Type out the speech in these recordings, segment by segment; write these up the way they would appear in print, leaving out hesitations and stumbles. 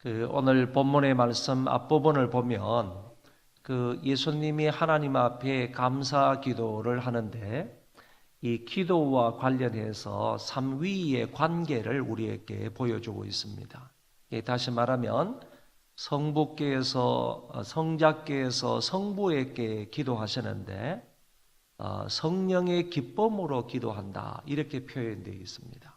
오늘 본문의 말씀 앞부분을 보면 예수님이 하나님 앞에 감사 기도를 하는데 이 기도와 관련해서 삼위의 관계를 우리에게 보여주고 있습니다. 다시 말하면 성부께서 성자께서 성부에게 기도하시는데 성령의 기쁨으로 기도한다, 이렇게 표현되어 있습니다.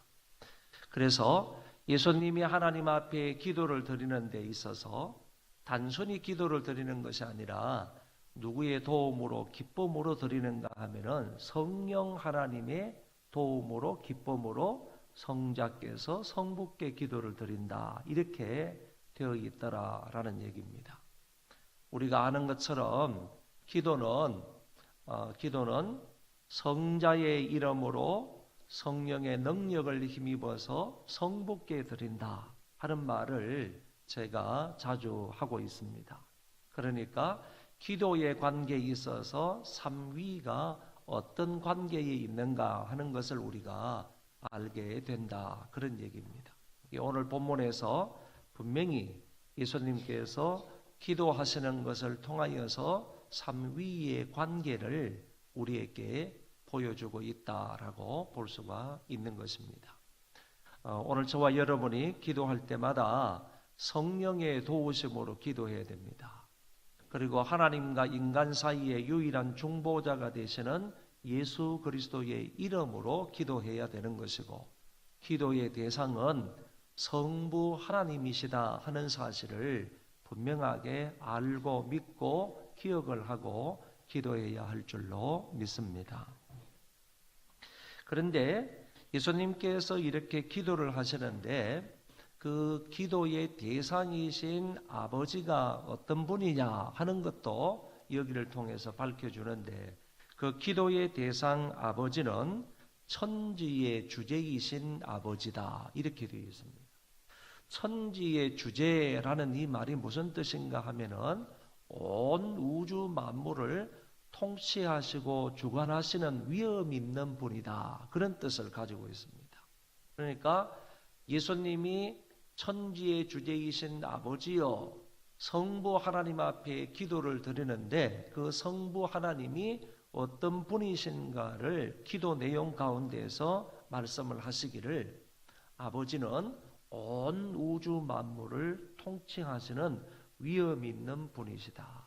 그래서 예수님이 하나님 앞에 기도를 드리는 데 있어서 단순히 기도를 드리는 것이 아니라 누구의 도움으로 기쁨으로 드리는가 하면은 성령 하나님의 도움으로 기쁨으로 성자께서 성부께 기도를 드린다, 이렇게 되어 있더라라는 얘기입니다. 우리가 아는 것처럼 기도는 성자의 이름으로 성령의 능력을 힘입어서 성부께 드린다 하는 말을 제가 자주 하고 있습니다. 그러니까 기도의 관계에 있어서 삼위가 어떤 관계에 있는가 하는 것을 우리가 알게 된다, 그런 얘기입니다. 오늘 본문에서 분명히 예수님께서 기도하시는 것을 통하여서 삼위의 관계를 우리에게 보여주고 있다라고 볼 수가 있는 것입니다. 오늘 저와 여러분이 기도할 때마다 성령의 도우심으로 기도해야 됩니다. 그리고 하나님과 인간 사이의 유일한 중보자가 되시는 예수 그리스도의 이름으로 기도해야 되는 것이고, 기도의 대상은 성부 하나님이시다 하는 사실을 분명하게 알고 믿고 기억을 하고 기도해야 할 줄로 믿습니다. 그런데 예수님께서 이렇게 기도를 하시는데 그 기도의 대상이신 아버지가 어떤 분이냐 하는 것도 여기를 통해서 밝혀주는데, 그 기도의 대상 아버지는 천지의 주제이신 아버지다, 이렇게 되어 있습니다. 천지의 주제라는 이 말이 무슨 뜻인가 하면은 온 우주 만물을 통치하시고 주관하시는 위엄 있는 분이다, 그런 뜻을 가지고 있습니다. 그러니까 예수님이 천지의 주제이신 아버지여 성부 하나님 앞에 기도를 드리는데 그 성부 하나님이 어떤 분이신가를 기도 내용 가운데서 말씀을 하시기를, 아버지는 온 우주 만물을 통치하시는 위엄 있는 분이시다,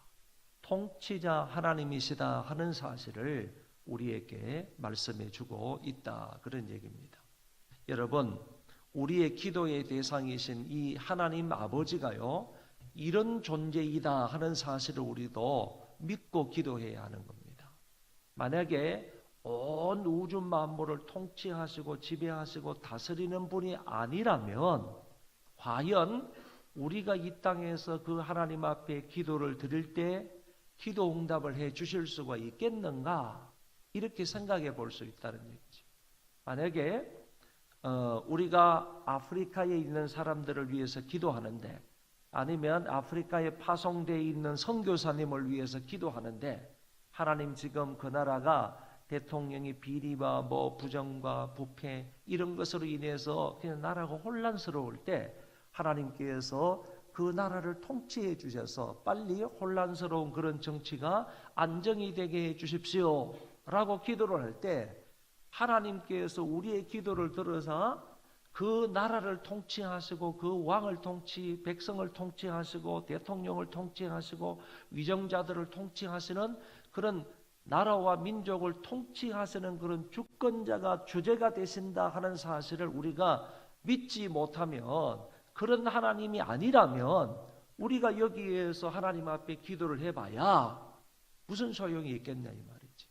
통치자 하나님이시다 하는 사실을 우리에게 말씀해 주고 있다, 그런 얘기입니다. 여러분, 우리의 기도의 대상이신 이 하나님 아버지가요, 이런 존재이다 하는 사실을 우리도 믿고 기도해야 하는 겁니다. 만약에 온 우주 만물을 통치하시고 지배하시고 다스리는 분이 아니라면 과연 우리가 이 땅에서 그 하나님 앞에 기도를 드릴 때 기도 응답을 해 주실 수가 있겠는가, 이렇게 생각해 볼 수 있다는 얘기죠. 만약에 우리가 아프리카에 있는 사람들을 위해서 기도하는데, 아니면 아프리카에 파송되어 있는 선교사님을 위해서 기도하는데, 하나님 지금 그 나라가 대통령이 비리와 부정과 부패 이런 것으로 인해서 그냥 나라가 혼란스러울 때 하나님께서 그 나라를 통치해 주셔서 빨리 혼란스러운 그런 정치가 안정이 되게 해 주십시오 라고 기도를 할 때, 하나님께서 우리의 기도를 들어서 그 나라를 통치하시고 그 왕을 백성을 통치하시고 대통령을 통치하시고 위정자들을 통치하시는 그런 나라와 민족을 통치하시는 그런 주권자가 주제가 되신다 하는 사실을 우리가 믿지 못하면, 그런 하나님이 아니라면 우리가 여기에서 하나님 앞에 기도를 해봐야 무슨 소용이 있겠냐 이 말이지.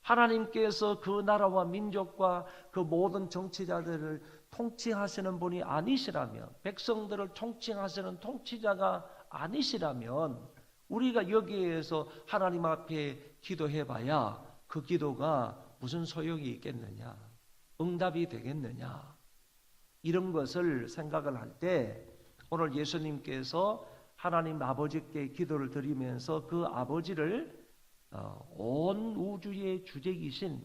하나님께서 그 나라와 민족과 그 모든 정치자들을 통치하시는 분이 아니시라면, 백성들을 통치하시는 통치자가 아니시라면 우리가 여기에서 하나님 앞에 기도해봐야 그 기도가 무슨 소용이 있겠느냐, 응답이 되겠느냐, 이런 것을 생각을 할 때 오늘 예수님께서 하나님 아버지께 기도를 드리면서 그 아버지를 온 우주의 주제이신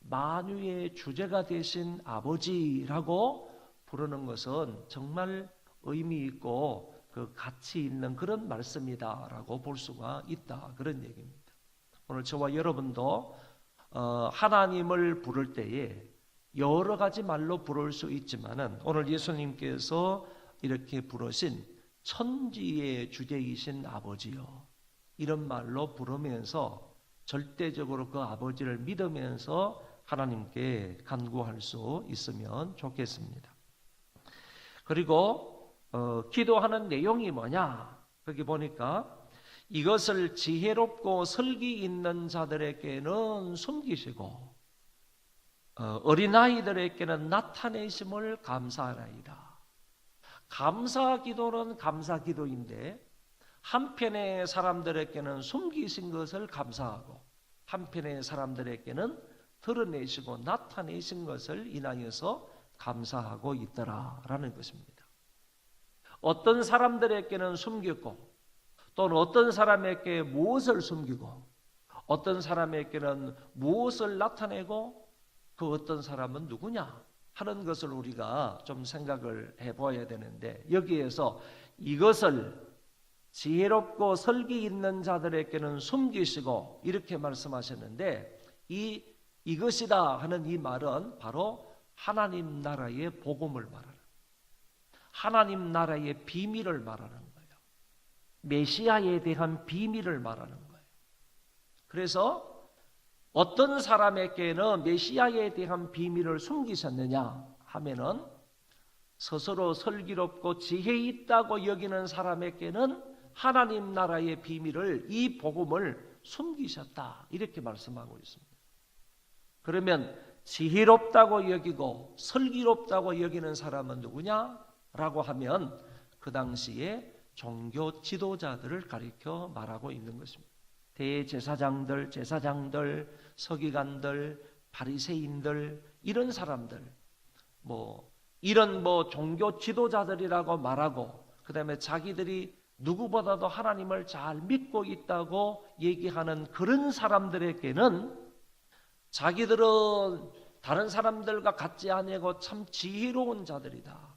만유의 주제가 되신 아버지라고 부르는 것은 정말 의미 있고 그 가치 있는 그런 말씀이다라고 볼 수가 있다, 그런 얘기입니다. 오늘 저와 여러분도 하나님을 부를 때에 여러 가지 말로 부를 수 있지만은 오늘 예수님께서 이렇게 부르신 천지의 주제이신 아버지요, 이런 말로 부르면서 절대적으로 그 아버지를 믿으면서 하나님께 간구할 수 있으면 좋겠습니다. 그리고 기도하는 내용이 뭐냐? 거기 보니까 이것을 지혜롭고 설기 있는 자들에게는 숨기시고 어린아이들에게는 나타내심을 감사하나이다. 감사 기도는 감사 기도인데 한편의 사람들에게는 숨기신 것을 감사하고 한편의 사람들에게는 드러내시고 나타내신 것을 인하여서 감사하고 있더라라는 것입니다. 어떤 사람들에게는 숨겼고 또는 어떤 사람에게 무엇을 숨기고 어떤 사람에게는 무엇을 나타내고 그 어떤 사람은 누구냐 하는 것을 우리가 좀 생각을 해봐야 되는데, 여기에서 이것을 지혜롭고 설기 있는 자들에게는 숨기시고 이렇게 말씀하셨는데, 이것이다 하는 이 말은 바로 하나님 나라의 복음을 말하는, 하나님 나라의 비밀을 말하는 거예요. 메시아에 대한 비밀을 말하는 거예요. 그래서 어떤 사람에게는 메시아에 대한 비밀을 숨기셨느냐 하면은 스스로 슬기롭고 지혜 있다고 여기는 사람에게는 하나님 나라의 비밀을, 이 복음을 숨기셨다, 이렇게 말씀하고 있습니다. 그러면 지혜롭다고 여기고 슬기롭다고 여기는 사람은 누구냐? 라고 하면 그 당시에 종교 지도자들을 가리켜 말하고 있는 것입니다. 대제사장들, 제사장들, 서기관들, 바리새인들, 이런 사람들, 이런 종교 지도자들이라고 말하고, 그 다음에 자기들이 누구보다도 하나님을 잘 믿고 있다고 얘기하는 그런 사람들에게는 자기들은 다른 사람들과 같지 아니하고 참 지혜로운 자들이다,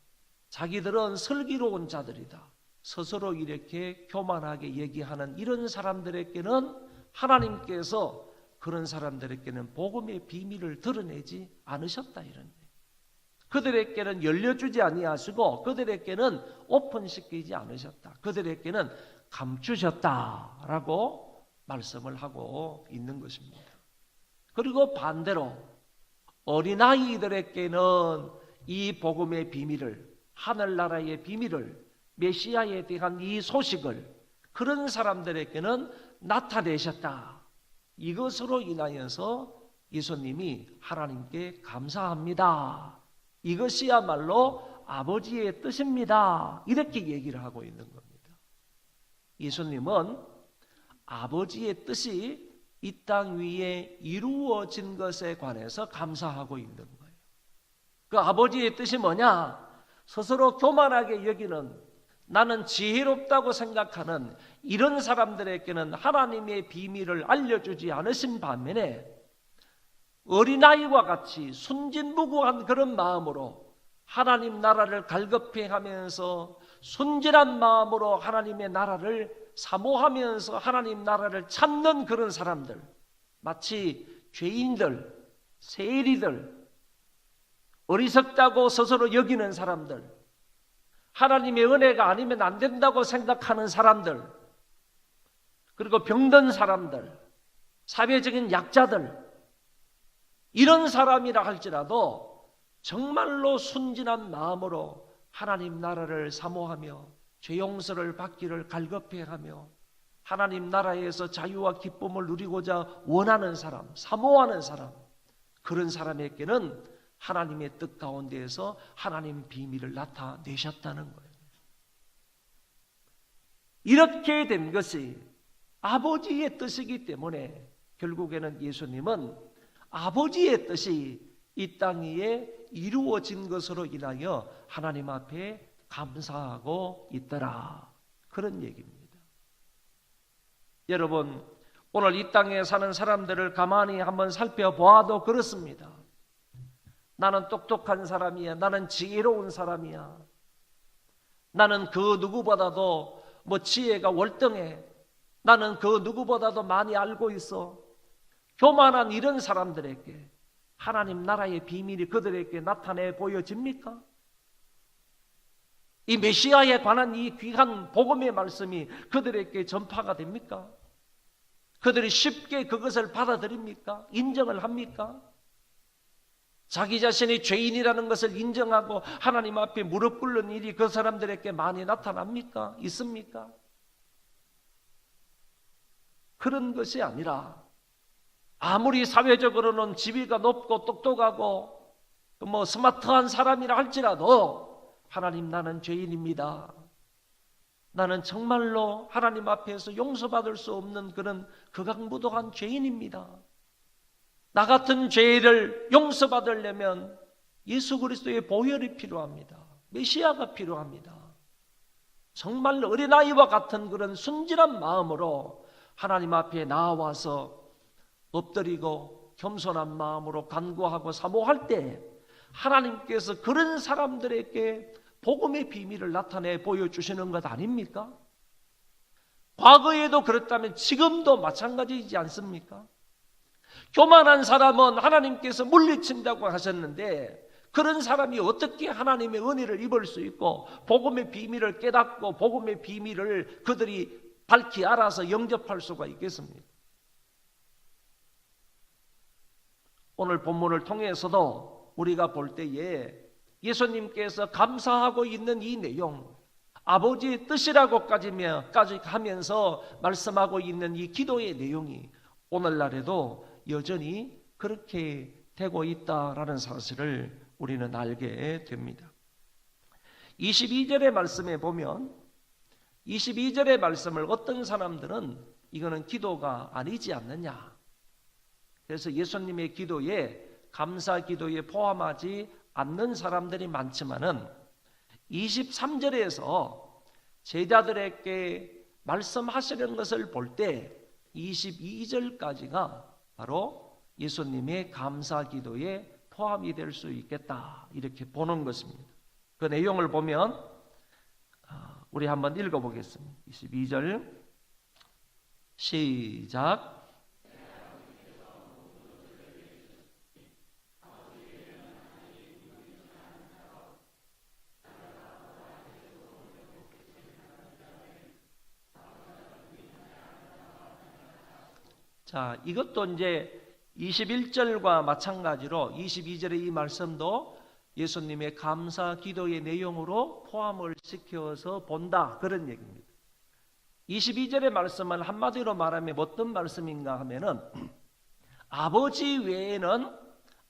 자기들은 슬기로운 자들이다, 스스로 이렇게 교만하게 얘기하는 이런 사람들에게는 하나님께서 그런 사람들에게는 복음의 비밀을 드러내지 않으셨다, 이런. 그들에게는 열려주지 아니하시고 그들에게는 오픈시키지 않으셨다, 그들에게는 감추셨다라고 말씀을 하고 있는 것입니다. 그리고 반대로 어린아이들에게는 이 복음의 비밀을, 하늘나라의 비밀을, 메시아에 대한 이 소식을 그런 사람들에게는 나타내셨다. 이것으로 인하여서 예수님이 하나님께 감사합니다, 이것이야말로 아버지의 뜻입니다, 이렇게 얘기를 하고 있는 겁니다. 예수님은 아버지의 뜻이 이 땅 위에 이루어진 것에 관해서 감사하고 있는 거예요. 그 아버지의 뜻이 뭐냐? 스스로 교만하게 여기는, 나는 지혜롭다고 생각하는 이런 사람들에게는 하나님의 비밀을 알려주지 않으신 반면에 어린아이와 같이 순진무구한 그런 마음으로 하나님 나라를 갈급해하면서 순진한 마음으로 하나님의 나라를 사모하면서 하나님 나라를 찾는 그런 사람들, 마치 죄인들, 세리들, 어리석다고 스스로 여기는 사람들, 하나님의 은혜가 아니면 안 된다고 생각하는 사람들, 그리고 병든 사람들, 사회적인 약자들, 이런 사람이라 할지라도 정말로 순진한 마음으로 하나님 나라를 사모하며 죄 용서를 받기를 갈급해하며 하나님 나라에서 자유와 기쁨을 누리고자 원하는 사람, 사모하는 사람, 그런 사람에게는 하나님의 뜻 가운데에서 하나님 비밀을 나타내셨다는 거예요. 이렇게 된 것이 아버지의 뜻이기 때문에 결국에는 예수님은 아버지의 뜻이 이 땅 위에 이루어진 것으로 인하여 하나님 앞에 감사하고 있더라, 그런 얘기입니다. 여러분, 오늘 이 땅에 사는 사람들을 가만히 한번 살펴보아도 그렇습니다. 나는 똑똑한 사람이야. 나는 지혜로운 사람이야. 나는 그 누구보다도 지혜가 월등해. 나는 그 누구보다도 많이 알고 있어. 교만한 이런 사람들에게 하나님 나라의 비밀이 그들에게 나타내 보여집니까? 이 메시아에 관한 이 귀한 복음의 말씀이 그들에게 전파가 됩니까? 그들이 쉽게 그것을 받아들입니까? 인정을 합니까? 자기 자신이 죄인이라는 것을 인정하고 하나님 앞에 무릎 꿇는 일이 그 사람들에게 많이 나타납니까? 있습니까? 그런 것이 아니라 아무리 사회적으로는 지위가 높고 똑똑하고 스마트한 사람이라 할지라도 하나님 나는 죄인입니다. 나는 정말로 하나님 앞에서 용서받을 수 없는 그런 극악무도한 죄인입니다. 나 같은 죄를 용서받으려면 예수 그리스도의 보혈이 필요합니다. 메시아가 필요합니다. 정말 어린아이와 같은 그런 순진한 마음으로 하나님 앞에 나와서 엎드리고 겸손한 마음으로 간구하고 사모할 때 하나님께서 그런 사람들에게 복음의 비밀을 나타내 보여주시는 것 아닙니까? 과거에도 그랬다면 지금도 마찬가지이지 않습니까? 교만한 사람은 하나님께서 물리친다고 하셨는데 그런 사람이 어떻게 하나님의 은혜를 입을 수 있고 복음의 비밀을 깨닫고 복음의 비밀을 그들이 밝히 알아서 영접할 수가 있겠습니까? 오늘 본문을 통해서도 우리가 볼 때에 예수님께서 감사하고 있는 이 내용, 아버지의 뜻이라고까지 하면서 말씀하고 있는 이 기도의 내용이 오늘날에도 여전히 그렇게 되고 있다라는 사실을 우리는 알게 됩니다. 22절의 말씀에 보면 22절의 말씀을 어떤 사람들은 이거는 기도가 아니지 않느냐. 그래서 예수님의 기도에 감사 기도에 포함하지 않는 사람들이 많지만은 23절에서 제자들에게 말씀하시는 것을 볼 때 22절까지가 바로 예수님의 감사 기도에 포함이 될 수 있겠다 이렇게 보는 것입니다. 그 내용을 보면 우리 한번 읽어보겠습니다. 22절 시작. 자, 이것도 이제 21절과 마찬가지로 22절의 이 말씀도 예수님의 감사 기도의 내용으로 포함을 시켜서 본다 그런 얘기입니다. 22절의 말씀은 한마디로 말하면 어떤 말씀인가 하면은 아버지 외에는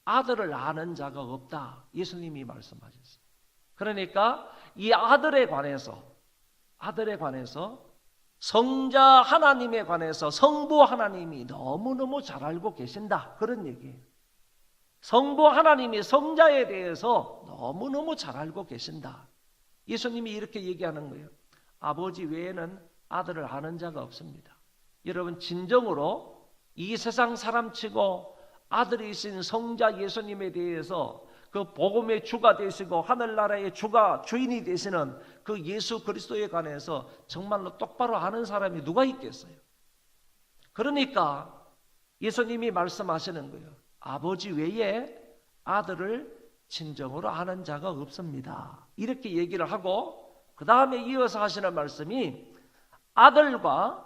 아들을 아는 자가 없다 예수님이 말씀하셨어요. 그러니까 이 아들에 관해서 성자 하나님에 관해서 성부 하나님이 너무너무 잘 알고 계신다 그런 얘기예요. 성부 하나님이 성자에 대해서 너무너무 잘 알고 계신다. 예수님이 이렇게 얘기하는 거예요. 아버지 외에는 아들을 아는 자가 없습니다. 여러분 진정으로 이 세상 사람치고 아들이신 성자 예수님에 대해서 그 복음의 주가 되시고 하늘나라의 주인이 되시는 그 예수 그리스도에 관해서 정말로 똑바로 아는 사람이 누가 있겠어요? 그러니까 예수님이 말씀하시는 거예요. 아버지 외에 아들을 진정으로 아는 자가 없습니다. 이렇게 얘기를 하고 그 다음에 이어서 하시는 말씀이 아들과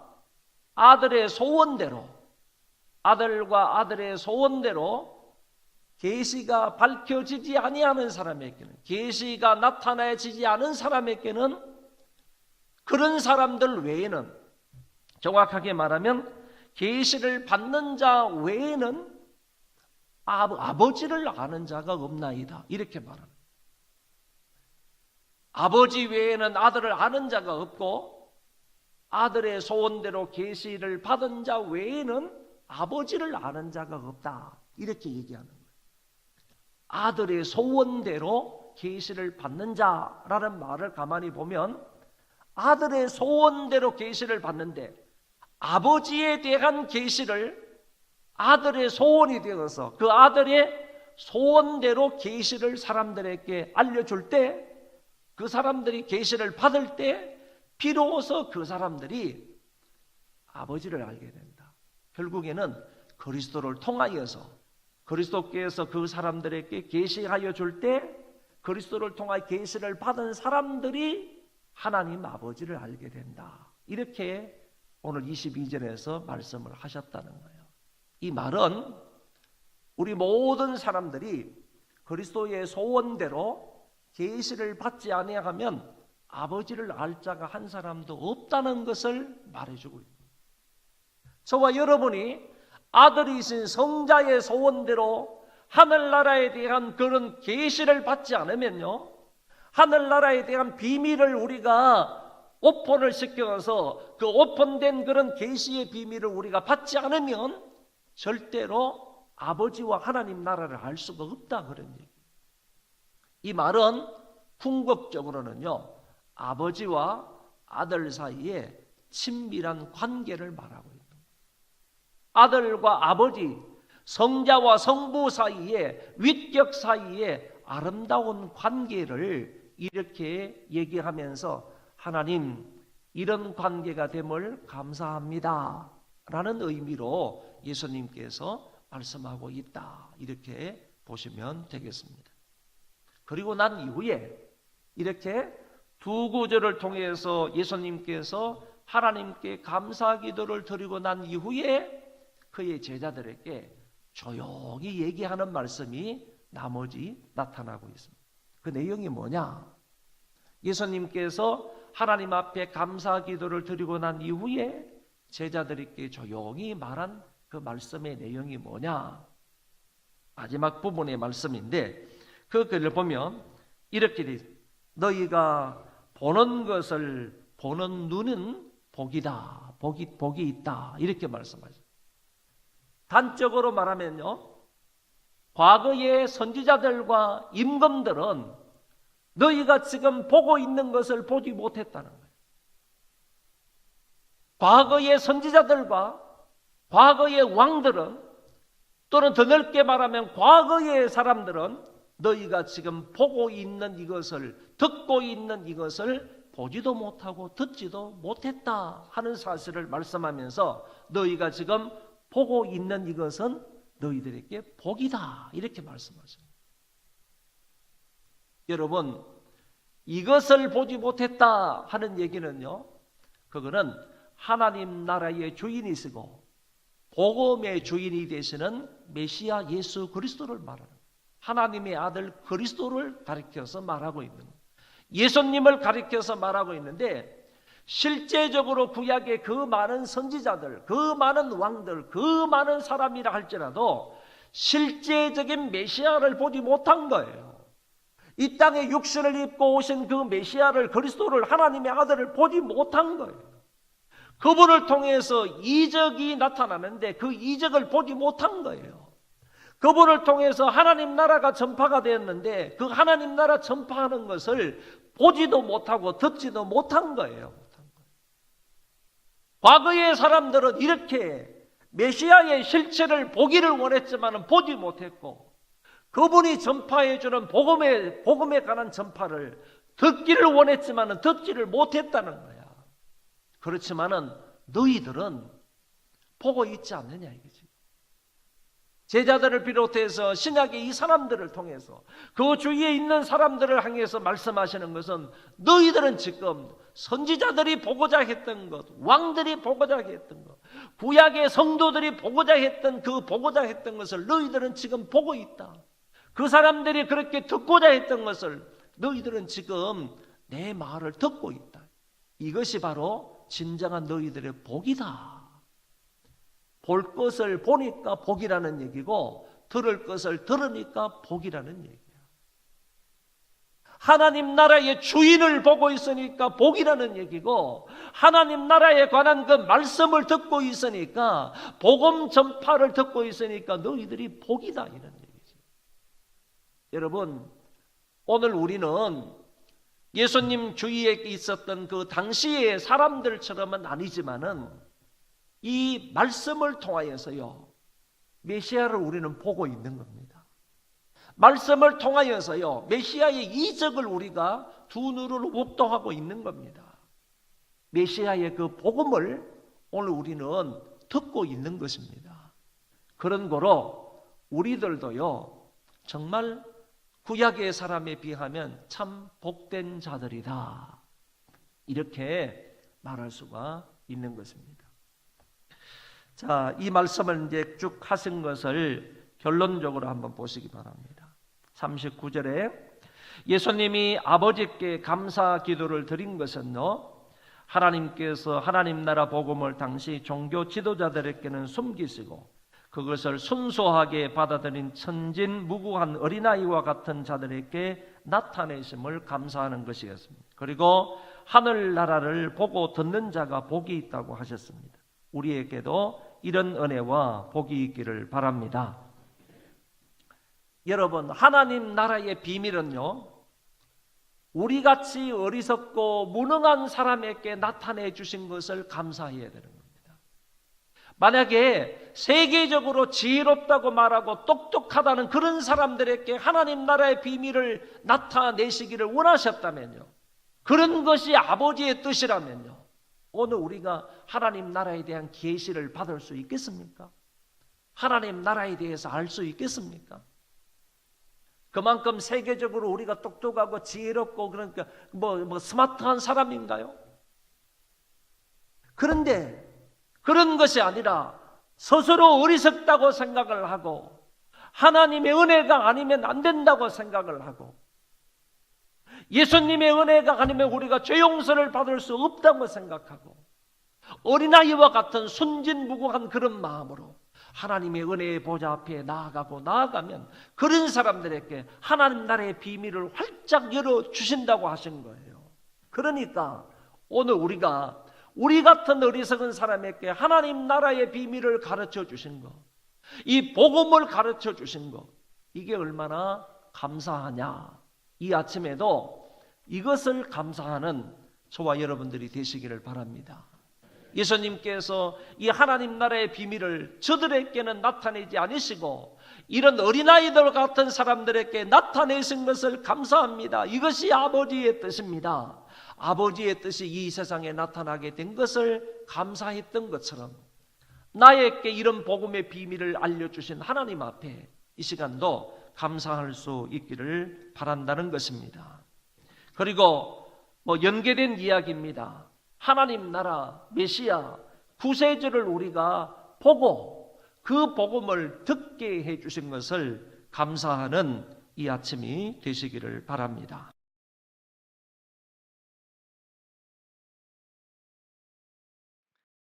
아들의 소원대로 계시가 밝혀지지 아니하는 사람에게는, 계시가 나타나지지 않은 사람에게는, 그런 사람들 외에는, 정확하게 말하면 계시를 받는 자 외에는 아버지를 아는 자가 없나이다 이렇게 말합니다. 아버지 외에는 아들을 아는 자가 없고 아들의 소원대로 계시를 받은 자 외에는 아버지를 아는 자가 없다 이렇게 얘기하는 거예요. 아들의 소원대로 계시를 받는 자라는 말을 가만히 보면 아들의 소원대로 계시를 받는데 아버지에 대한 계시를 아들의 소원이 되어서 그 아들의 소원대로 계시를 사람들에게 알려줄 때, 그 사람들이 계시를 받을 때 비로소 그 사람들이 아버지를 알게 된다. 결국에는 그리스도를 통하여서, 그리스도께서 그 사람들에게 계시하여 줄 때 그리스도를 통하여 계시를 받은 사람들이 하나님 아버지를 알게 된다. 이렇게 오늘 22절에서 말씀을 하셨다는 거예요. 이 말은 우리 모든 사람들이 그리스도의 소원대로 계시를 받지 아니하면 아버지를 알 자가 한 사람도 없다는 것을 말해주고 있습니다. 저와 여러분이 아들이신 성자의 소원대로 하늘나라에 대한 그런 계시를 받지 않으면요, 하늘나라에 대한 비밀을 우리가 오픈을 시켜서 그 오픈된 그런 계시의 비밀을 우리가 받지 않으면 절대로 아버지와 하나님 나라를 알 수가 없다, 그런 얘기예요. 이 말은 궁극적으로는요, 아버지와 아들 사이에 친밀한 관계를 말하고 있는 거예요. 아들과 아버지, 성자와 성부 사이에, 윗격 사이에 아름다운 관계를 이렇게 얘기하면서 하나님, 이런 관계가 됨을 감사합니다 라는 의미로 예수님께서 말씀하고 있다, 이렇게 보시면 되겠습니다. 그리고 난 이후에 이렇게 두 구절을 통해서 예수님께서 하나님께 감사 기도를 드리고 난 이후에 그의 제자들에게 조용히 얘기하는 말씀이 나머지 나타나고 있습니다. 그 내용이 뭐냐? 예수님께서 하나님 앞에 감사 기도를 드리고 난 이후에 제자들에게 조용히 말한 그 말씀의 내용이 뭐냐? 마지막 부분의 말씀인데 그 글을 보면 이렇게 돼 있습니다. 너희가 보는 것을 보는 눈은 복이다, 복이 있다, 이렇게 말씀하죠. 단적으로 말하면요, 과거의 선지자들과 임금들은 너희가 지금 보고 있는 것을 보지 못했다는 거예요. 과거의 선지자들과 과거의 왕들은, 또는 더 넓게 말하면 과거의 사람들은 너희가 지금 보고 있는 이것을, 듣고 있는 이것을 보지도 못하고 듣지도 못했다 하는 사실을 말씀하면서 너희가 지금 보고 있는 이것은 너희들에게 복이다, 이렇게 말씀하십니다. 여러분, 이것을 보지 못했다 하는 얘기는요, 그거는 하나님 나라의 주인이시고 복음의 주인이 되시는 메시아 예수 그리스도를 말하는, 하나님의 아들 그리스도를 가리켜서 말하고 있는 거예요. 예수님을 가리켜서 말하고 있는데, 실제적으로 구약의 그 많은 선지자들, 그 많은 왕들, 그 많은 사람이라 할지라도 실제적인 메시아를 보지 못한 거예요. 이 땅에 육신을 입고 오신 그 메시아를, 그리스도를, 하나님의 아들을 보지 못한 거예요. 그분을 통해서 이적이 나타나는데 그 이적을 보지 못한 거예요. 그분을 통해서 하나님 나라가 전파가 되었는데 그 하나님 나라 전파하는 것을 보지도 못하고 듣지도 못한 거예요. 과거의 사람들은 이렇게 메시아의 실체를 보기를 원했지만 보지 못했고, 그분이 전파해주는 복음에 관한 전파를 듣기를 원했지만 듣지를 못했다는 거야. 그렇지만은 너희들은 보고 있지 않느냐 이거지. 제자들을 비롯해서 신약의 이 사람들을 통해서 그 주위에 있는 사람들을 향해서 말씀하시는 것은 너희들은 지금 선지자들이 보고자 했던 것, 왕들이 보고자 했던 것, 구약의 성도들이 보고자 했던 것을 너희들은 지금 보고 있다. 그 사람들이 그렇게 듣고자 했던 것을 너희들은 지금 내 말을 듣고 있다. 이것이 바로 진정한 너희들의 복이다. 볼 것을 보니까 복이라는 얘기고, 들을 것을 들으니까 복이라는 얘기야. 하나님 나라의 주인을 보고 있으니까 복이라는 얘기고, 하나님 나라에 관한 그 말씀을 듣고 있으니까, 복음 전파를 듣고 있으니까 너희들이 복이다, 이런 얘기지. 여러분, 오늘 우리는 예수님 주위에 있었던 그 당시의 사람들처럼은 아니지만은 이 말씀을 통하여서요, 메시아를 우리는 보고 있는 겁니다. 말씀을 통하여서요, 메시아의 이적을 우리가 두 눈으로 목도하고 있는 겁니다. 메시아의 그 복음을 오늘 우리는 듣고 있는 것입니다. 그런 거로 우리들도요, 정말 구약의 사람에 비하면 참 복된 자들이다, 이렇게 말할 수가 있는 것입니다. 자, 이 말씀을 이제 쭉 하신 것을 결론적으로 한번 보시기 바랍니다. 39절에 예수님이 아버지께 감사 기도를 드린 것은요, 하나님께서 하나님 나라 복음을 당시 종교 지도자들에게는 숨기시고 그것을 순수하게 받아들인 천진무구한 어린아이와 같은 자들에게 나타내심을 감사하는 것이었습니다. 그리고 하늘나라를 보고 듣는 자가 복이 있다고 하셨습니다. 우리에게도 이런 은혜와 복이 있기를 바랍니다. 여러분, 하나님 나라의 비밀은요, 우리같이 어리석고 무능한 사람에게 나타내 주신 것을 감사해야 되는 겁니다. 만약에 세계적으로 지혜롭다고 말하고 똑똑하다는 그런 사람들에게 하나님 나라의 비밀을 나타내시기를 원하셨다면요, 그런 것이 아버지의 뜻이라면요, 오늘 우리가 하나님 나라에 대한 계시를 받을 수 있겠습니까? 하나님 나라에 대해서 알 수 있겠습니까? 그만큼 세계적으로 우리가 똑똑하고 지혜롭고 그러니까 스마트한 사람인가요? 그런데 그런 것이 아니라 스스로 어리석다고 생각을 하고 하나님의 은혜가 아니면 안 된다고 생각을 하고 예수님의 은혜가 아니면 우리가 죄 용서를 받을 수 없다고 생각하고 어린아이와 같은 순진무구한 그런 마음으로 하나님의 은혜의 보좌 앞에 나아가면 그런 사람들에게 하나님 나라의 비밀을 활짝 열어주신다고 하신 거예요. 그러니까 오늘 우리가 우리 같은 어리석은 사람에게 하나님 나라의 비밀을 가르쳐 주신 거, 이 복음을 가르쳐 주신 거, 이게 얼마나 감사하냐. 이 아침에도 이것을 감사하는 저와 여러분들이 되시기를 바랍니다. 예수님께서 이 하나님 나라의 비밀을 저들에게는 나타내지 않으시고 이런 어린아이들 같은 사람들에게 나타내신 것을 감사합니다. 이것이 아버지의 뜻입니다. 아버지의 뜻이 이 세상에 나타나게 된 것을 감사했던 것처럼 나에게 이런 복음의 비밀을 알려주신 하나님 앞에 이 시간도 감사할 수 있기를 바란다는 것입니다. 그리고 연계된 이야기입니다. 하나님 나라 메시아 구세주를 우리가 보고 그 복음을 듣게 해주신 것을 감사하는 이 아침이 되시기를 바랍니다.